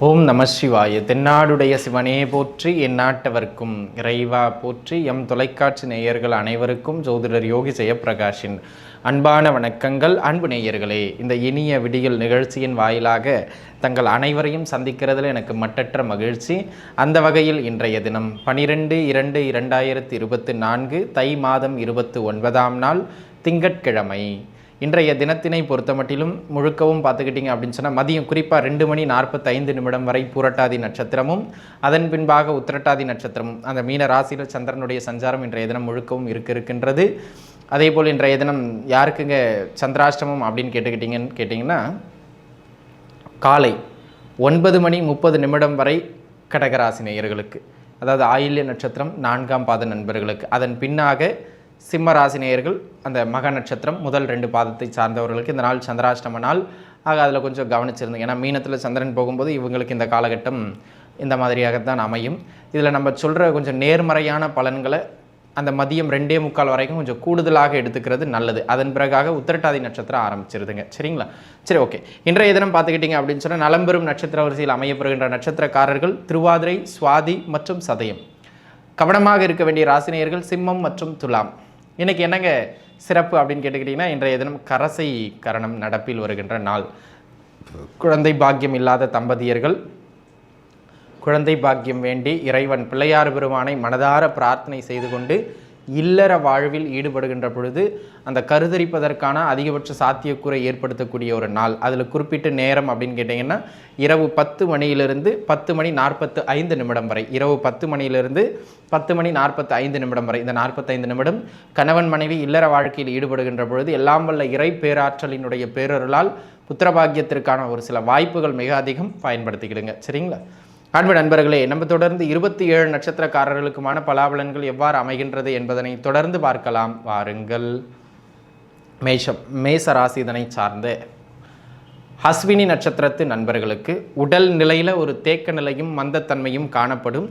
ஓம் நம சிவாய. தென்னாடுடைய சிவனே போற்றி, எந்நாட்டவர்க்கும் இறைவா போற்றி. எம் தொலைக்காட்சி நேயர்கள் அனைவருக்கும் ஜோதிடர் யோகி ஜெயப்பிரகாஷின் அன்பான வணக்கங்கள். அன்பு நேயர்களே, இந்த இனிய விடியல் நிகழ்ச்சியின் வாயிலாக தங்கள் அனைவரையும் சந்திக்கிறதுல எனக்கு மட்டற்ற மகிழ்ச்சி. அந்த வகையில் இன்றைய தினம் 12/2/2024 தை மாதம் 29ஆம் நாள் திங்கட்கிழமை. இன்றைய தினத்தினை பொறுத்த மட்டிலும் முழுக்கவும் பார்த்துக்கிட்டிங்க அப்படின்னு சொன்னால் மதியம் குறிப்பாக 2:45 வரை பூரட்டாதி நட்சத்திரமும் அதன் பின்பாக உத்திரட்டாதி நட்சத்திரமும் அந்த மீன ராசியில் சந்திரனுடைய சஞ்சாரம் இன்றைய தினம் முழுக்கவும் இருக்கின்றது. அதே போல் இன்றைய தினம் யாருக்குங்க சந்திராஷ்டமம் அப்படின்னு கேட்டிங்கன்னா காலை 9:30 வரை கடகராசி நேயர்களுக்கு, அதாவது ஆயில்ய நட்சத்திரம் 4ஆம் பாத நண்பர்களுக்கு, அதன் பின்னாக சிம்ம ராசி நேயர்கள் அந்த மக நட்சத்திரம் முதல் 2 பாதத்தை சார்ந்தவர்களுக்கு இந்த நாள் சந்திராஷ்டம நாள். ஆக அதில் கொஞ்சம் கவனிச்சிருந்தோம். ஏன்னா மீனத்தில் சந்திரன் போகும்போது இவங்களுக்கு இந்த காலகட்டம் இந்த மாதிரியாகத்தான் அமையும். இதில் நம்ம சொல்கிற கொஞ்சம் நேர்மறையான பலன்களை அந்த மதியம் 2:45 வரைக்கும் கொஞ்சம் கூடுதலாக எடுத்துக்கிறது நல்லது. அதன் பிறகாக உத்திரட்டாதி நட்சத்திரம் ஆரம்பிச்சிருதுங்க. சரிங்களா? சரி, ஓகே. இன்றைய தினம் பார்த்துக்கிட்டிங்க அப்படின்னு சொன்னால் நலம்பெறும் நட்சத்திர வரிசையில் அமையப்படுகின்ற நட்சத்திரக்காரர்கள் திருவாதிரை, சுவாதி மற்றும் சதயம். கவனமாக இருக்க வேண்டிய ராசினியர்கள் சிம்மம் மற்றும் துலாம். இன்றைக்கி என்னங்க சிறப்பு அப்படின்னு கேட்டுக்கிட்டிங்கன்னா, இன்றைய தினம் கரசை கரணம் நடப்பில் வருகின்ற நாள். குழந்தை பாக்கியம் இல்லாத தம்பதியர்கள் குழந்தை பாக்கியம் வேண்டி இறைவன் பிள்ளையார் பெருமானை மனதார பிரார்த்தனை செய்து கொண்டு இல்லற வாழ்வில் ஈடுபடுகின்ற பொழுது அந்த கருதரிப்பதற்கான அதிகபட்ச சாத்தியக்கூறை ஏற்படுத்தக்கூடிய ஒரு நாள். அதில் குறிப்பிட்ட நேரம் அப்படின்னு கேட்டிங்கன்னா இரவு 10 மணியிலிருந்து 10:45 வரை, இரவு 10 மணியிலிருந்து 10:45 வரை, இந்த 45 நிமிடம் கணவன் மனைவி இல்லற வாழ்க்கையில் ஈடுபடுகின்ற பொழுது எல்லாம் வல்ல இறை பேராற்றலினுடைய பேரருளால் புத்திரபாக்கியத்திற்கான ஒரு சில வாய்ப்புகள் மிக அதிகம் பயன்படுத்திக்கிடுங்க. சரிங்களா? அன்பு நண்பர்களே, நம்ம தொடர்ந்து 27 நட்சத்திரக்காரர்களுக்குமான பலாபலன்கள் எவ்வாறு அமைகின்றது என்பதனை தொடர்ந்து பார்க்கலாம் வாருங்கள். மேஷ ராசி இதனை சார்ந்த அஸ்வினி நட்சத்திரத்து நண்பர்களுக்கு உடல் நிலையில் ஒரு தேக்க நிலையும் மந்தத்தன்மையும் காணப்படும்.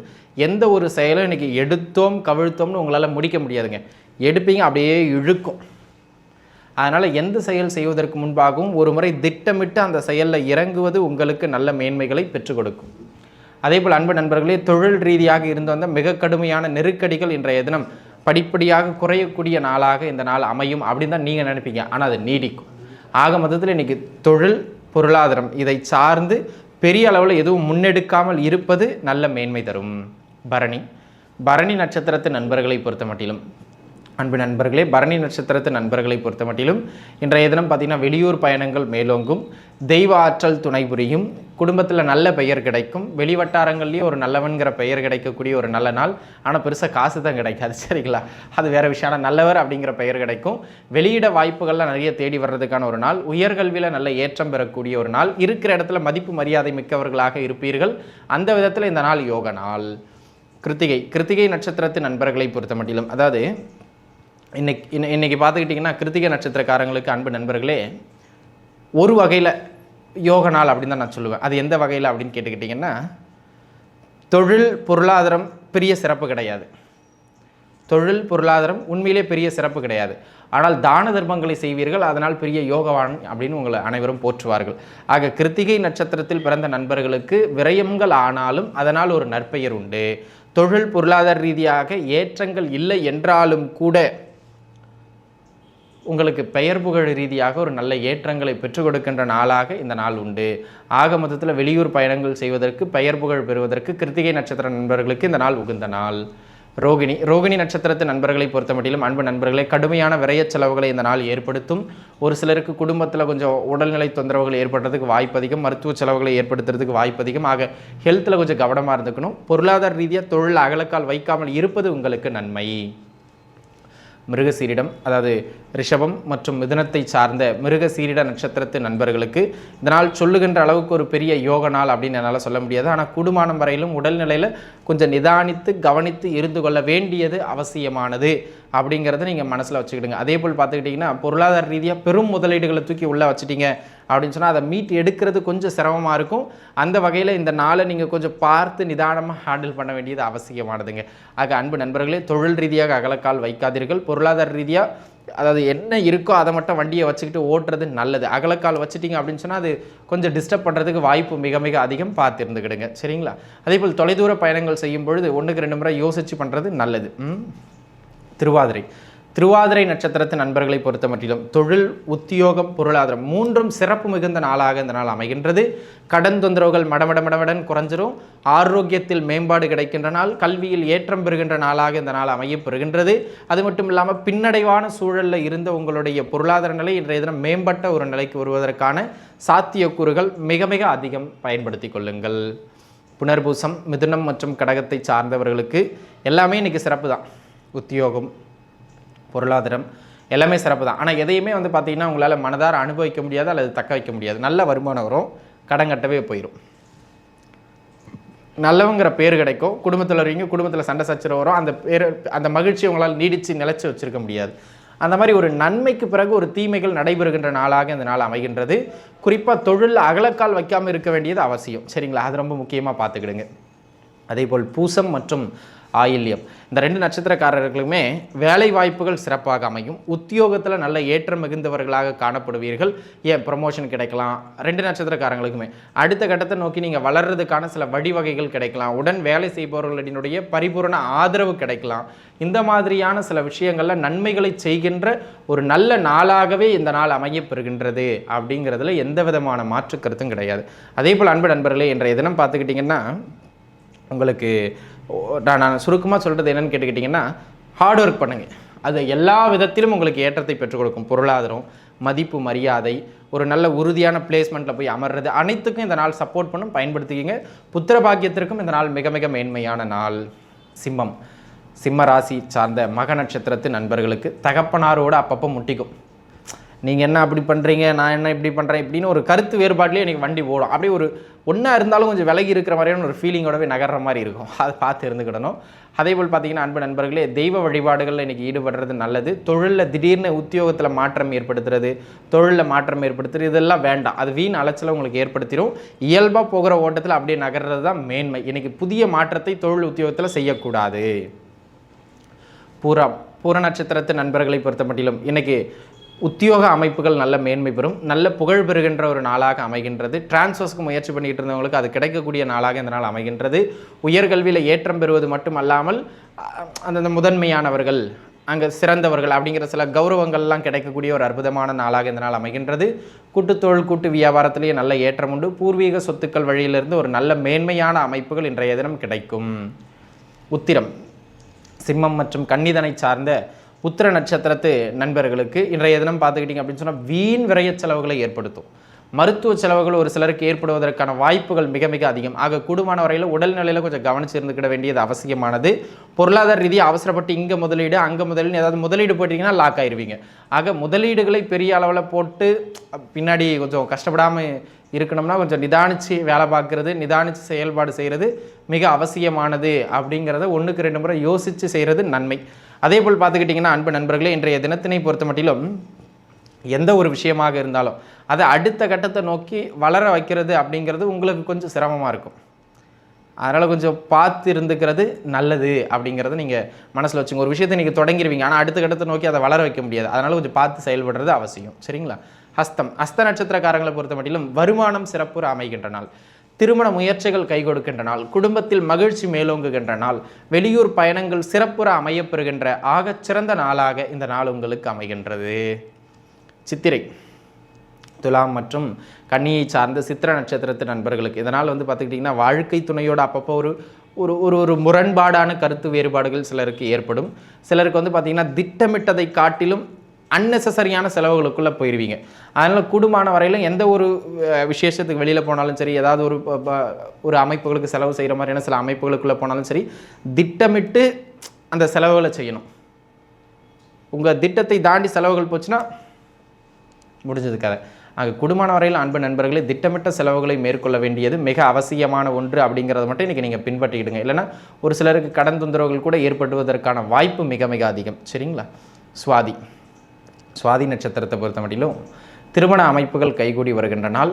எந்த ஒரு செயலும் இன்றைக்கி எடுத்தோம் கவிழ்த்தோம்னு உங்களால் முடிக்க முடியாதுங்க. எடுப்பீங்க, அப்படியே இழுக்கும். அதனால் எந்த செயல் செய்வதற்கு முன்பாகவும் ஒரு முறை திட்டமிட்டு அந்த செயலில் இறங்குவது உங்களுக்கு நல்ல மேன்மைகளை பெற்றுக் கொடுக்கும். அதேபோல் அன்பு நண்பர்களே, தொழில் ரீதியாக இருந்து வந்த மிக கடுமையான நெருக்கடிகள் இன்றைய தினம் படிப்படியாக குறையக்கூடிய நாளாக இந்த நாள் அமையும் அப்படின்னு தான் நீங்கள் நினைப்பீங்க. ஆனால் அது நீடிக்கும். ஆக மொத்தத்தில் இன்றைக்கி தொழில், பொருளாதாரம் இதை சார்ந்து பெரிய அளவில் எதுவும் முன்னெடுக்காமல் இருப்பது நல்ல மேன்மை தரும். பரணி நட்சத்திரத்து நண்பர்களை பொறுத்த மட்டிலும் அன்பு நண்பர்களே, பரணி நட்சத்திரத்து நண்பர்களை பொறுத்த மட்டிலும் இன்றைய தினம் பார்த்திங்கன்னா வெளியூர் பயணங்கள் மேலோங்கும், தெய்வ ஆற்றல் துணை புரியும், குடும்பத்தில் நல்ல பெயர் கிடைக்கும், வெளிவட்டாரங்கள்லேயே ஒரு நல்லவன்கிற பெயர் கிடைக்கக்கூடிய ஒரு நல்ல நாள். ஆனால் பெருசாக காசு தான் கிடைக்காது. சரிங்களா? அது வேறு விஷயம். ஆனால் நல்லவர் அப்படிங்கிற பெயர் கிடைக்கும். வெளியிட வாய்ப்புகள்லாம் நிறைய தேடி வர்றதுக்கான ஒரு நாள். உயர்கல்வியில் நல்ல ஏற்றம் பெறக்கூடிய ஒரு நாள். இருக்கிற இடத்துல மதிப்பு மரியாதை மிக்கவர்களாக இருப்பீர்கள். அந்த விதத்தில் இந்த நாள் யோக நாள். கிருத்திகை நட்சத்திரத்து நண்பர்களை பொறுத்த மட்டிலும், அதாவது இன்னைக்கு பார்த்துக்கிட்டிங்கன்னா கிருத்திகை நட்சத்திரக்காரங்களுக்கு அன்பு நண்பர்களே ஒரு வகையில் யோக நாள் அப்படின்னு தான் நான் சொல்லுவேன். அது எந்த வகையில் அப்படின்னு கேட்டுக்கிட்டிங்கன்னா, தொழில் பொருளாதாரம் பெரிய சிறப்பு கிடையாது. தொழில் பொருளாதாரம் உண்மையிலே பெரிய சிறப்பு கிடையாது. ஆனால் தான தர்மங்களை செய்வீர்கள், அதனால் பெரிய யோகவான் அப்படின்னு உங்களை அனைவரும் போற்றுவார்கள். ஆக கிருத்திகை நட்சத்திரத்தில் பிறந்த நண்பர்களுக்கு விரயங்கள் ஆனாலும் அதனால் ஒரு நற்பெயர் உண்டு. தொழில் பொருளாதார ரீதியாக ஏற்றங்கள் இல்லை என்றாலும் கூட உங்களுக்கு பெயர் புகழ் ரீதியாக ஒரு நல்ல ஏற்றங்களை பெற்றுக் கொடுக்கின்ற நாளாக இந்த நாள் உண்டு. ஆக மொத்தத்தில் வெளியூர் பயணங்கள் செய்வதற்கு, பெயர் புகழ் பெறுவதற்கு கிருத்திகை நட்சத்திர நண்பர்களுக்கு இந்த நாள் உகந்த நாள். ரோகிணி நட்சத்திரத்து நண்பர்களை பொறுத்த மட்டிலும் அன்பு நண்பர்களே, கடுமையான விரய செலவுகளை இந்த நாள் ஏற்படுத்தும். ஒரு சிலருக்கு குடும்பத்தில் கொஞ்சம் உடல்நிலை தொந்தரவுகள் ஏற்படுறதுக்கு வாய்ப்பு அதிகம், மருத்துவ செலவுகளை ஏற்படுத்துறதுக்கு வாய்ப்பு அதிகம். ஆக ஹெல்த்தில் கொஞ்சம் கவனமாக இருந்துக்கணும். பொருளாதார ரீதியாக தொழில் அகலக்கால் வைக்காமல் இருப்பது உங்களுக்கு நன்மை. மிருகசீரிடம், அதாவது ரிஷபம் மற்றும் மிதுனத்தை சார்ந்த மிருகசீரிட நட்சத்திரத்து நண்பர்களுக்கு இதனால் சொல்லுகின்ற அளவுக்கு ஒரு பெரிய யோக நாள் அப்படின்னு என்னால் சொல்ல முடியாது. ஆனால் கூடுமானம் வரையிலும் உடல்நிலையில் கொஞ்சம் நிதானித்து கவனித்து இருந்து கொள்ள வேண்டியது அவசியமானது. அப்படிங்கிறத நீங்கள் மனசில் வச்சுக்கிடுங்க. அதே போல் பார்த்துக்கிட்டிங்கன்னா பொருளாதார ரீதியாக பெரும் முதலீடுகளை தூக்கி உள்ளே வச்சுட்டிங்க அப்படின்னு சொன்னால் அதை மீட் எடுக்கிறது கொஞ்சம் சிரமமாக இருக்கும். அந்த வகையில் இந்த நாளை நீங்கள் கொஞ்சம் பார்த்து நிதானமாக ஹேண்டில் பண்ண வேண்டியது அவசியமானதுங்க. ஆக அன்பு நண்பர்களே, தொழில் ரீதியாக அகலக்கால் வைக்காதீர்கள். பொருளாதார ரீதியாக அதாவது என்ன இருக்கோ அதை மட்டும் வண்டியை வச்சுக்கிட்டு ஓட்டுறது நல்லது. அகலக்கால் வச்சுட்டிங்க அப்படின்னு சொன்னால் அது கொஞ்சம் டிஸ்டர்ப் பண்ணுறதுக்கு வாய்ப்பு மிக மிக அதிகம், பார்த்து இருந்துக்கிடுங்க. சரிங்களா? அதே போல் தொலைதூர பயணங்கள் செய்யும் பொழுது 1க்கு 2 முறை யோசித்து பண்ணுறது நல்லது. திருவாதிரை நட்சத்திரத்து நண்பர்களை பொறுத்த மட்டிலும் தொழில், உத்தியோகம், பொருளாதாரம் 3ம் சிறப்பு மிகுந்த நாளாக இந்த நாள் அமைகின்றது. கடன் தொந்தரவுகள் மடமடன் குறைஞ்சிரும். ஆரோக்கியத்தில் மேம்பாடு கிடைக்கின்ற நாள், கல்வியில் ஏற்றம் பெறுகின்ற நாளாக இந்த நாள் அமைய பெறுகின்றது. அது மட்டும் இல்லாமல் பின்னடைவான சூழலில் இருந்த உங்களுடைய பொருளாதார நிலை இன்றைய தினம் மேம்பட்ட ஒரு நிலைக்கு வருவதற்கான சாத்தியக்கூறுகள் மிக மிக அதிகம். பயன்படுத்தி கொள்ளுங்கள். புனர்பூசம், மிதுனம் மற்றும் கடகத்தை சார்ந்தவர்களுக்கு எல்லாமே இன்றைக்கி சிறப்பு தான். உத்தியோகம், பொருளாதாரம் எல்லாமே சிறப்பு தான். ஆனால் எதையுமே பார்த்திங்கன்னா உங்களால் மனதார அனுபவிக்க முடியாது அல்லது தக்க வைக்க முடியாது. நல்ல வருமானம் வரும், கடன் கட்டவே போயிடும். நல்லவங்கிற பேர் கிடைக்கும், குடும்பத்தில் வருவீங்க, குடும்பத்தில் சண்டை சச்சரவு வரும். அந்த பேர், அந்த மகிழ்ச்சி உங்களால் நீடித்து நிலைச்சி வச்சுருக்க முடியாது. அந்த மாதிரி ஒரு நன்மைக்கு பிறகு ஒரு தீமைகள் நடைபெறுகின்ற நாளாக இந்த நாள் அமைகின்றது. குறிப்பாக தொழிலில் அகலக்கால் வைக்காமல் இருக்க வேண்டியது அவசியம். சரிங்களா? அது ரொம்ப முக்கியமாக பார்த்துக்கிடுங்க. அதே போல் பூசம் மற்றும் ஆயில்யம் இந்த 2 நட்சத்திரக்காரர்களுக்குமே வேலை வாய்ப்புகள் சிறப்பாக அமையும். உத்தியோகத்தில் நல்ல ஏற்றம் மிகுந்தவர்களாக காணப்படுவீர்கள். ஏன் ப்ரமோஷன் கிடைக்கலாம். 2 நட்சத்திரக்காரங்களுக்குமே அடுத்த கட்டத்தை நோக்கி நீங்கள் வளர்றதுக்கான சில வழிவகைகள் கிடைக்கலாம். உடன் வேலை செய்பவர்களினுடைய பரிபூரண ஆதரவு கிடைக்கலாம். இந்த மாதிரியான சில விஷயங்களில் நன்மைகளை செய்கின்ற ஒரு நல்ல நாளாகவே இந்த நாள் அமையப்பெறுகின்றது. அப்படிங்கிறதுல எந்த விதமான மாற்று கருத்தும் கிடையாது. அதே போல் அன்பு நண்பர்களே, இன்றைய தினம் பார்த்துக்கிட்டிங்கன்னா உங்களுக்கு நான் சுருக்கமாக சொல்கிறது என்னென்னு கேட்டுக்கிட்டிங்கன்னா, ஹார்ட் ஒர்க் பண்ணுங்கள். அது எல்லா விதத்திலும் உங்களுக்கு ஏற்றத்தை பெற்றுக் கொடுக்கும். பொருளாதாரம், மதிப்பு, மரியாதை, ஒரு நல்ல உறுதியான பிளேஸ்மெண்ட்டில் போய் அமர்றது அனைத்துக்கும் இந்த நாள் சப்போர்ட் பண்ணும். பயன்படுத்திக்கிங்க. புத்திர பாக்கியத்திற்கும் இந்த நாள் மிக மிக மேன்மையான நாள். சிம்ம ராசி சார்ந்த மக நட்சத்திரத்து நண்பர்களுக்கு தகப்பனாரோடு அப்பப்போ முட்டிக்கும். நீங்கள் என்ன அப்படி பண்ணுறீங்க, நான் என்ன இப்படி பண்ணுறேன் இப்படின்னு ஒரு கருத்து வேறுபாட்டிலே எனக்கு வண்டி போடும். அப்படியே ஒரு ஒன்றா இருந்தாலும் கொஞ்சம் விலகி இருக்கிற மாதிரியான ஒரு ஃபீலிங்கோடவே நகர்ற மாதிரி இருக்கும். அதை பார்த்து இருந்துக்கிடணும். அதே போல் பார்த்திங்கன்னா அன்பு நண்பர்களே, தெய்வ வழிபாடுகளில் இன்றைக்கி ஈடுபடுறது நல்லது. தொழிலில் திடீர்னு உத்தியோகத்தில் மாற்றம் ஏற்படுத்துறது, தொழிலில் மாற்றம் ஏற்படுத்துறது இதெல்லாம் வேண்டாம். அது வீண் அலைச்சலை உங்களுக்கு ஏற்படுத்திடும். இயல்பாக போகிற ஓட்டத்தில் அப்படியே நகர்றது தான் மேன்மை. இன்றைக்கி புதிய மாற்றத்தை தொழில் உத்தியோகத்தில் செய்யக்கூடாது. பூர நட்சத்திரத்து நண்பர்களை பொறுத்த மட்டிலும் இன்றைக்கி உத்தியோக அமைப்புகள் நல்ல மேன்மை பெறும். நல்ல புகழ் பெறுகின்ற ஒரு நாளாக அமைகின்றது. டிரான்ஸ்ஃபர்ஸ்க்கு முயற்சி பண்ணிகிட்டு இருந்தவங்களுக்கு அது கிடைக்கக்கூடிய நாளாக இந்த நாள் அமைகின்றது. உயர்கல்வியில் ஏற்றம் பெறுவது மட்டுமல்லாமல் அந்த முதன்மையானவர்கள், அங்கே சிறந்தவர்கள் அப்படிங்கிற சில கௌரவங்கள்லாம் கிடைக்கக்கூடிய ஒரு அற்புதமான நாளாக இந்த நாள் அமைகின்றது. கூட்டுத்தொழில், கூட்டு வியாபாரத்திலேயே நல்ல ஏற்றம் உண்டு. பூர்வீக சொத்துக்கள் வழியிலிருந்து ஒரு நல்ல மேன்மையான அமைப்புகள் இன்றைய தினம் கிடைக்கும். உத்திரம், சிம்மம் மற்றும் கன்னிதனை சார்ந்த உத்திர நட்சத்திரத்து நண்பர்களுக்கு இன்றைய தினம் பார்த்துக்கிட்டிங்க அப்படின்னு சொன்னால் வீண் விரய செலவுகளை ஏற்படுத்தும். மருத்துவ செலவுகள் ஒரு சிலருக்கு ஏற்படுவதற்கான வாய்ப்புகள் மிக மிக அதிகம். ஆக கூடுமான வரையில் உடல்நிலையில் கொஞ்சம் கவனிச்சு இருந்துக்கிட வேண்டியது அவசியமானது. பொருளாதார ரீதியாக அவசரப்பட்டு இங்கே முதலீடு அங்கே முதலீடு ஏதாவது முதலீடு போட்டிங்கன்னா லாக் ஆயிடுவீங்க. ஆக முதலீடுகளை பெரிய அளவில் போட்டு பின்னாடி கொஞ்சம் கஷ்டப்படாமல் இருக்கணும்னா கொஞ்சம் நிதானித்து வேலை பார்க்குறது, நிதானித்து செயல்பாடு செய்கிறது மிக அவசியமானது. அப்படிங்கிறத 1க்கு 2 முறை யோசித்து செய்கிறது நன்மை. அதே போல் பார்த்துக்கிட்டிங்கன்னா அன்பு நண்பர்களே, இன்றைய தினத்தினை பொறுத்த மட்டிலும் எந்த ஒரு விஷயமாக இருந்தாலும் அதை அடுத்த கட்டத்தை நோக்கி வளர வைக்கிறது அப்படிங்கிறது உங்களுக்கு கொஞ்சம் சிரமமாக இருக்கும். அதனால் கொஞ்சம் பார்த்து இருந்துக்கிறது நல்லது அப்படிங்கிறத நீங்கள் மனசில் வச்சுங்க. ஒரு விஷயத்தை நீங்கள் தொடங்கிடுவீங்க, ஆனால் அடுத்த கட்டத்தை நோக்கி அதை வளர வைக்க முடியாது. அதனால் கொஞ்சம் பார்த்து செயல்படுறது அவசியம். சரிங்களா? ஹஸ்த நட்சத்திரக்காரங்களை பொறுத்த மட்டிலும் வருமானம் சிறப்புற அமைகின்ற நாள். திருமண முயற்சிகள் கை கொடுக்கின்ற நாள். குடும்பத்தில் மகிழ்ச்சி மேலோங்குகின்ற நாள். வெளியூர் பயணங்கள் சிறப்புற அமையப்பெறுகின்ற ஆகச்சிறந்த நாளாக இந்த நாள் உங்களுக்கு அமைகின்றது. சித்திரை, துலாம் மற்றும் கன்னியை சார்ந்த சித்திர நட்சத்திரத்து நண்பர்களுக்கு இதனால் பார்த்துக்கிட்டிங்கன்னா வாழ்க்கை துணையோடு அப்பப்போ ஒரு ஒரு முரண்பாடான கருத்து வேறுபாடுகள் சிலருக்கு ஏற்படும். சிலருக்கு பார்த்திங்கன்னா திட்டமிட்டதை காட்டிலும் அன்னெசரியான செலவுகளுக்குள்ளே போயிடுவீங்க. அதனால் கூடுமான வரையிலும் எந்த ஒரு விசேஷத்துக்கு வெளியில் போனாலும் சரி, ஏதாவது ஒரு அமைப்புகளுக்கு செலவு செய்கிற மாதிரியான சில அமைப்புகளுக்குள்ளே போனாலும் சரி, திட்டமிட்டு அந்த செலவுகளை செய்யணும். உங்கள் திட்டத்தை தாண்டி செலவுகள் போச்சுன்னா முடிஞ்சது கதை. அங்கே கூடுமான வரையில் அன்பு நண்பர்களே திட்டமிட்ட செலவுகளை மேற்கொள்ள வேண்டியது மிக அவசியமான ஒன்று அப்படிங்கிறத மட்டும் இன்றைக்கி நீங்கள் பின்பற்றிடுங்க. இல்லைனா ஒரு சிலருக்கு கடன் தொந்தரவுகள் கூட ஏற்படுவதற்கான வாய்ப்பு மிக மிக அதிகம். சரிங்களா? சுவாதி நட்சத்திரத்தை பொறுத்த மட்டிலும் திருமண அமைப்புகள் கைகூடி வருகின்ற நாள்,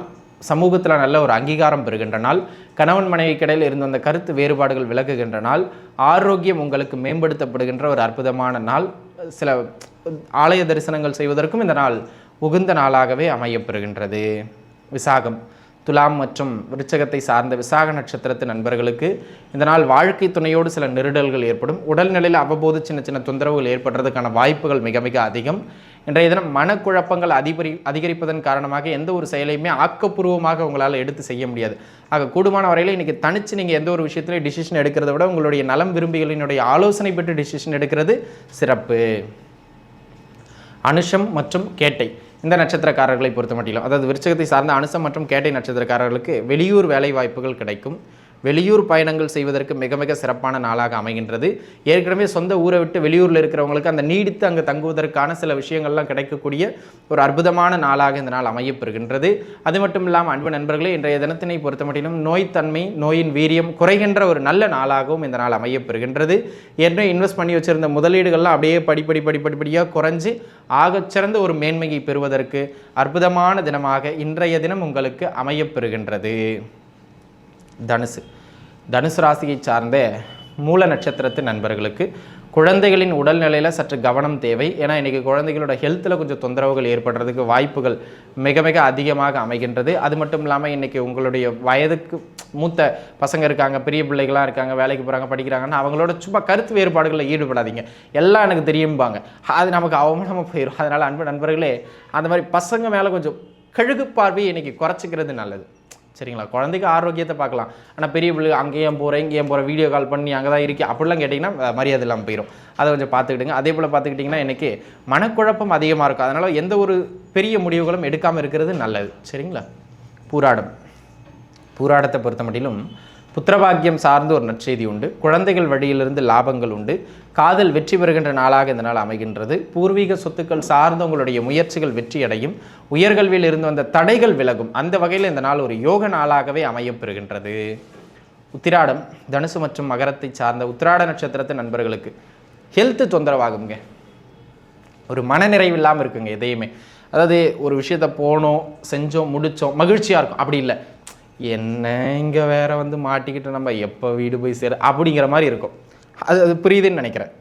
சமூகத்தில் நல்ல ஒரு அங்கீகாரம் பெறுகின்ற நாள், கணவன் மனைவிக்கிடையில் இருந்த அந்த கருத்து வேறுபாடுகள் விலகுகின்ற நாள், ஆரோக்கியம் உங்களுக்கு மேம்படுத்தப்படுகின்ற ஒரு அற்புதமான நாள், சில ஆலய தரிசனங்கள் செய்வதற்கும் இந்த நாள் உகந்த நாளாகவே அமையப்பெறுகின்றது. விசாகம், துலாம் மற்றும் விருச்சகத்தை சார்ந்த விசாக நட்சத்திரத்து நண்பர்களுக்கு இந்த நாள் வாழ்க்கை துணையோடு சில நெருடல்கள் ஏற்படும். உடல்நிலையில் அவ்வப்போது சின்ன சின்ன தொந்தரவுகள் ஏற்படுறதுக்கான வாய்ப்புகள் மிக மிக அதிகம். இன்றைய தினம் மனக்குழப்பங்கள் அதிகரிப்பதன் காரணமாக எந்த ஒரு செயலையுமே ஆக்கப்பூர்வமாக உங்களால் எடுத்து செய்ய முடியாது. ஆக கூடுமான வரையில் இன்றைக்கி தனித்து நீங்கள் எந்த ஒரு விஷயத்திலே டிசிஷன் எடுக்கிறத விட உங்களுடைய நலம் விரும்பிகளினுடைய ஆலோசனை பெற்று டிசிஷன் எடுக்கிறது சிறப்பு. அனுஷம் மற்றும் கேட்டை இந்த நட்சத்திரக்காரர்களை பொறுத்த மட்டிலும், அதாவது விருச்சகத்தை சார்ந்த அனுசம் மற்றும் கேட்டை நட்சத்திரக்காரர்களுக்கு வெளியூர் வேலை வாய்ப்புகள் கிடைக்கும். வெளியூர் பயணங்கள் செய்வதற்கு மிக மிக சிறப்பான நாளாக அமைகின்றது. ஏற்கனவே சொந்த ஊரை விட்டு வெளியூரில் இருக்கிறவங்களுக்கு அந்த நீடித்து அங்கே தங்குவதற்கான சில விஷயங்கள்லாம் கிடைக்கக்கூடிய ஒரு அற்புதமான நாளாக இந்த நாள் அமையப்பெறுகின்றது. அது மட்டும் இல்லாமல் அன்பு நண்பர்களே, இன்றைய தினத்தினை பொறுத்த மட்டிலும் நோய்த்தன்மை, நோயின் வீரியம் குறைகின்ற ஒரு நல்ல நாளாகவும் இந்த நாள் அமையப்பெறுகின்றது. ஏற்கனவே இன்வெஸ்ட் பண்ணி வச்சிருந்த முதலீடுகள்லாம் அப்படியே படிப்படியாக குறைஞ்சு ஆகச்சிறந்த ஒரு மேன்மையை பெறுவதற்கு அற்புதமான தினமாக இன்றைய தினம் உங்களுக்கு அமையப்பெறுகின்றது. தனுசு ராசியை சார்ந்த மூல நட்சத்திரத்து நண்பர்களுக்கு குழந்தைகளின் உடல்நிலையில் சற்று கவனம் தேவை. ஏன்னா இன்றைக்கி குழந்தைகளோட ஹெல்த்தில் கொஞ்சம் தொந்தரவுகள் ஏற்படுறதுக்கு வாய்ப்புகள் மிக மிக அதிகமாக அமைகின்றது. அது மட்டும் இல்லாமல் இன்றைக்கி உங்களுடைய வயதுக்கு மூத்த பசங்க இருக்காங்க, பெரிய பிள்ளைகளாக இருக்காங்க, வேலைக்கு போகிறாங்க, படிக்கிறாங்கன்னா அவங்களோட சும்மா கருத்து வேறுபாடுகளில் ஈடுபடாதீங்க. எல்லாம் எனக்கு தெரியும்பாங்க, அது நமக்கு அவமானமாக போயிடும். அதனால் அன்பு நண்பர்களே, அந்த மாதிரி பசங்க மேலே கொஞ்சம் கழுகு பார்வையை இன்றைக்கி குறைச்சிக்கிறது நல்லது. சரிங்களா? குழந்தைக்கு ஆரோக்கியத்தை பார்க்கலாம், ஆனால் பெரிய பிள்ளை அங்கேயும் போகிறேன் இங்கேயும் போகிற வீடியோ கால் பண்ணி அங்கே தான் இருக்கே அப்படிலாம் கேட்டிங்கன்னா மரியாதை இல்லாமல் போயிடும். அதை கொஞ்சம் பார்த்துக்கிட்டுங்க. அதே போல் பார்த்துக்கிட்டிங்கன்னா இன்றைக்கி மனக்குழப்பம் அதிகமாக இருக்கும். அதனால் எந்த ஒரு பெரிய முடிவுகளும் எடுக்காமல் இருக்கிறது நல்லது. சரிங்களா? பூராடத்தை பொறுத்த மட்டிலும் புத்திரபாக்கியம் சார்ந்து ஒரு நற்செய்தி உண்டு. குழந்தைகள் வழியிலிருந்து லாபங்கள் உண்டு. காதல் வெற்றி பெறுகின்ற நாளாக இந்த நாள் அமைகின்றது. பூர்வீக சொத்துக்கள் சார்ந்த உங்களுடைய முயற்சிகள் வெற்றியடையும். உயர்கல்வியில் இருந்து வந்த தடைகள் விலகும். அந்த வகையில் இந்த நாள் ஒரு யோக நாளாகவே அமையப்பெறுகின்றது. உத்திராடம், தனுசு மற்றும் மகரத்தை சார்ந்த உத்திராட நட்சத்திரத்து நண்பர்களுக்கு ஹெல்த்து தொந்தரவாகுங்க. ஒரு மனநிறைவு இல்லாமல் இருக்குங்க எதையுமே. அதாவது ஒரு விஷயத்தை போனோம், செஞ்சோம், முடித்தோம், மகிழ்ச்சியாக இருக்கும். அப்படி இல்லை, என்ன இங்கே வேற வந்து மாட்டிக்கிட்டு நம்ம எப்போ வீடு போய் சேர அப்படிங்கிற மாதிரி இருக்கும். அது புரியுதுன்னு நினைக்கிறேன்.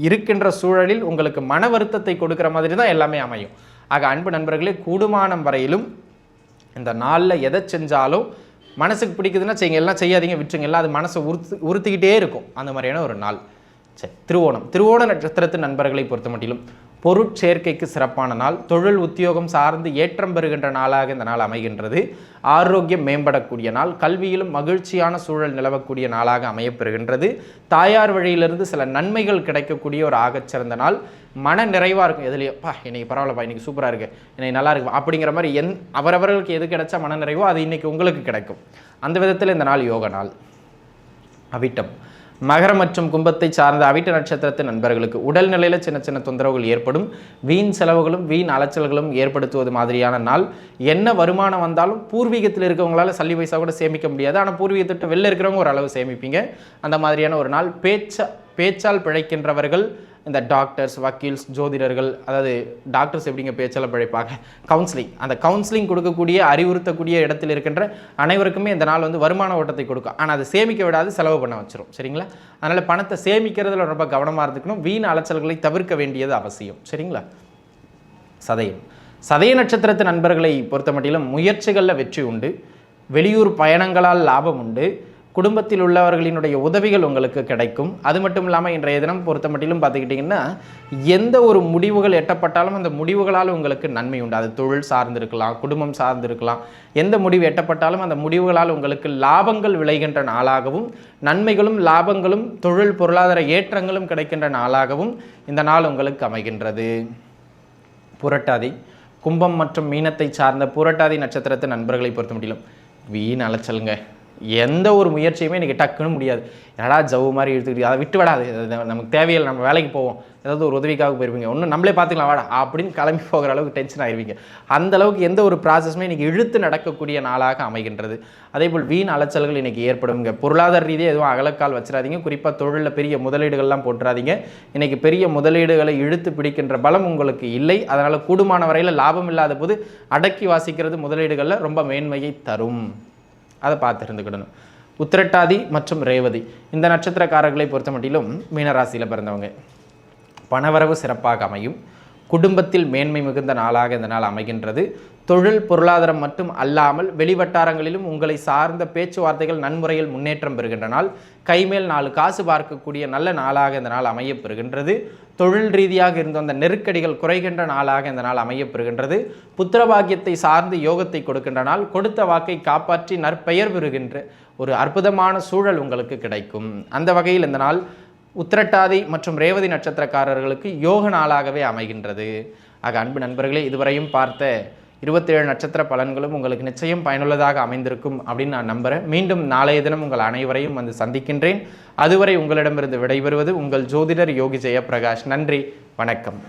இருக்கின்ற சூழலில் உங்களுக்கு மன வருத்தத்தை கொடுக்குற மாதிரி தான் எல்லாமே அமையும். ஆக அன்பு நண்பர்களே, கூடுமானம் வரையிலும் இந்த நாளில் எதை செஞ்சாலும் மனசுக்கு பிடிக்குதுன்னா செய்யுங்க, எல்லாம் செய்யாதீங்க, விட்டுருங்க. எல்லாம் அது மனசை உறுத்திக்கிட்டே இருக்கும். அந்த மாதிரியான ஒரு நாள். சரி, திருவோண நட்சத்திரத்து நண்பர்களை பொறுத்த மட்டிலும் பொருட்சேர்க்கைக்கு சிறப்பான நாள். தொழில் உத்தியோகம் சார்ந்து ஏற்றம் பெறுகின்ற நாளாக இந்த நாள் அமைகின்றது. ஆரோக்கியம் மேம்படக்கூடிய நாள். கல்வியிலும் மகிழ்ச்சியான சூழல் நிலவக்கூடிய நாளாக அமையப்பெறுகின்றது. தாயார் வழியிலிருந்து சில நன்மைகள் கிடைக்கக்கூடிய ஒரு ஆகச்சிறந்த நாள். மன நிறைவாக இருக்கும். எதுலையோ இன்னைக்கு பரவாயில்லப்பா, இன்னைக்கு சூப்பராக இருக்குது, இன்னைக்கு நல்லா இருக்கு அப்படிங்கிற மாதிரி அவரவர்களுக்கு எது கிடைச்சா மன நிறைவோ அது இன்னைக்கு உங்களுக்கு கிடைக்கும். அந்த விதத்தில் இந்த நாள் யோக நாள். அவிட்டம், மகரம் மற்றும் கும்பத்தை சார்ந்த அவிட்ட நட்சத்திரத்து நண்பர்களுக்கு உடல்நிலையில் சின்ன சின்ன தொந்தரவுகள் ஏற்படும். வீண் செலவுகளும் வீண் அலைச்சல்களும் ஏற்படுத்துவது மாதிரியான நாள். என்ன வருமானம் வந்தாலும் பூர்வீகத்தில் இருக்கவங்களால சல்லி பைசா கூட சேமிக்க முடியாது. ஆனால் பூர்வீகத்திட்ட வெளில இருக்கிறவங்க ஒரு அளவு சேமிப்பீங்க. அந்த மாதிரியான ஒரு நாள். பேச்சால் பிழைக்கின்றவர்கள் இந்த டாக்டர்ஸ், வக்கீல்ஸ், ஜோதிடர்கள், அதாவது டாக்டர்ஸ் எப்படிங்க பேச்சால் பிழைப்பாங்க, கவுன்சிலிங், அந்த கவுன்சிலிங் கொடுக்கக்கூடிய அறிவுறுத்தக்கூடிய இடத்தில் இருக்கின்ற அனைவருக்குமே இந்த நாள் வந்து வருமான ஓட்டத்தை கொடுக்கும். ஆனால் அது சேமிக்க விடாது, செலவு பண்ண வச்சிரும். சரிங்களா? அதனால் பணத்தை சேமிக்கிறதுல ரொம்ப கவனமாக இருந்துக்கணும். வீண் அலைச்சல்களை தவிர்க்க வேண்டியது அவசியம். சரிங்களா? சதய நட்சத்திரத்து நண்பர்களை பொறுத்த மட்டிலும் முயற்சிகளில் வெற்றி உண்டு. வெளியூர் பயணங்களால் லாபம் உண்டு. குடும்பத்தில் உள்ளவர்களினுடைய உதவிகள் உங்களுக்கு கிடைக்கும். அது மட்டும் இல்லாமல் இன்றைய தினம் பொறுத்த மட்டிலும் பார்த்துக்கிட்டிங்கன்னா எந்த ஒரு முடிவுகள் எட்டப்பட்டாலும் அந்த முடிவுகளால் உங்களுக்கு நன்மை உண்டு. அது தொழில் சார்ந்திருக்கலாம், குடும்பம் சார்ந்திருக்கலாம். எந்த முடிவு எட்டப்பட்டாலும் அந்த முடிவுகளால் உங்களுக்கு லாபங்கள் விளைகின்ற நாளாகவும், நன்மைகளும் லாபங்களும் தொழில் பொருளாதார ஏற்றங்களும் கிடைக்கின்ற நாளாகவும் இந்த நாள் உங்களுக்கு அமைகின்றது. புரட்டாதி, கும்பம் மற்றும் மீனத்தை சார்ந்த புரட்டாதி நட்சத்திரத்து நண்பர்களை பொறுத்த மட்டிலும் வீண் அலைச்சலுங்க. எந்த ஒரு முயற்சியுமே இன்றைக்கி டக்குன்னு முடியாது. என்னடா ஜவு மாதிரி எடுத்துக்கிட்டு அதை விட்டு விடாது, நமக்கு தேவையில்லை, நம்ம வேலைக்கு போவோம், ஏதாவது ஒரு உதவிக்காக போயிருவீங்க, ஒன்றும் நம்மளே பார்த்துக்கலாம் வாடா அப்படின்னு கிளம்பி போகிற அளவுக்கு டென்ஷன் ஆகிருவீங்க. அந்த அளவுக்கு எந்த ஒரு ப்ராசஸுமே இன்றைக்கி இழுத்து நடக்கக்கூடிய நாளாக அமைகின்றது. அதேபோல் வீண் அலைச்சல்கள் இன்றைக்கி ஏற்படுங்க. பொருளாதார ரீதியாக எதுவும் அகலக்கால் வச்சிடாதீங்க. குறிப்பாக தொழிலில் பெரிய முதலீடுகள்லாம் போட்டுறாதீங்க. இன்றைக்கி பெரிய முதலீடுகளை இழுத்து பிடிக்கின்ற பலம் உங்களுக்கு இல்லை. அதனால் கூடுமான வரையில் லாபம் இல்லாத போது அடக்கி வாசிக்கிறது முதலீடுகளில் ரொம்ப மேன்மையை தரும். அதை பார்த்து இருந்துக்கிடணும். உத்திரட்டாதி மற்றும் ரேவதி இந்த நட்சத்திரக்காரர்களை பொறுத்த மட்டிலும் மீனராசியில் பிறந்தவங்க பணவரவு சிறப்பாக அமையும். குடும்பத்தில் மேன்மை மிகுந்த நாளாக இந்த நாள் அமைகின்றது. தொழில் பொருளாதாரம் மட்டும் அல்லாமல் வெளிவட்டாரங்களிலும் உங்களை சார்ந்த பேச்சுவார்த்தைகள் நன்முறையில் முன்னேற்றம் பெறுகின்ற நாள். கைமேல் 4 காசு பார்க்கக்கூடிய நல்ல நாளாக இந்த நாள் அமையப்பெறுகின்றது. தொழில் ரீதியாக இருந்த அந்த நெருக்கடிகள் குறைகின்ற நாளாக இந்த நாள் அமையப்பெறுகின்றது. புத்திரபாக்கியத்தை சார்ந்து யோகத்தை கொடுக்கின்ற நாள். கொடுத்த வாக்கை காப்பாற்றி நற்பெயர் பெறுகின்ற ஒரு அற்புதமான சூழல் உங்களுக்கு கிடைக்கும். அந்த வகையில் இந்த நாள் உத்திரட்டாதி மற்றும் ரேவதி நட்சத்திரக்காரர்களுக்கு யோக நாளாகவே அமைகின்றது. ஆக அன்பு நண்பர்களே, இதுவரையும் பார்த்த 27 நட்சத்திர பலன்களும் உங்களுக்கு நிச்சயம் பயனுள்ளதாக அமைந்திருக்கும் அப்படின்னு நான் நம்புகிறேன். மீண்டும் நாளைய தினம் உங்கள் அனைவரையும் வந்து சந்திக்கின்றேன். அதுவரை உங்களிடமிருந்து விடைபெறுவது உங்கள் ஜோதிடர் யோகி ஜெயப்பிரகாஷ். நன்றி, வணக்கம்.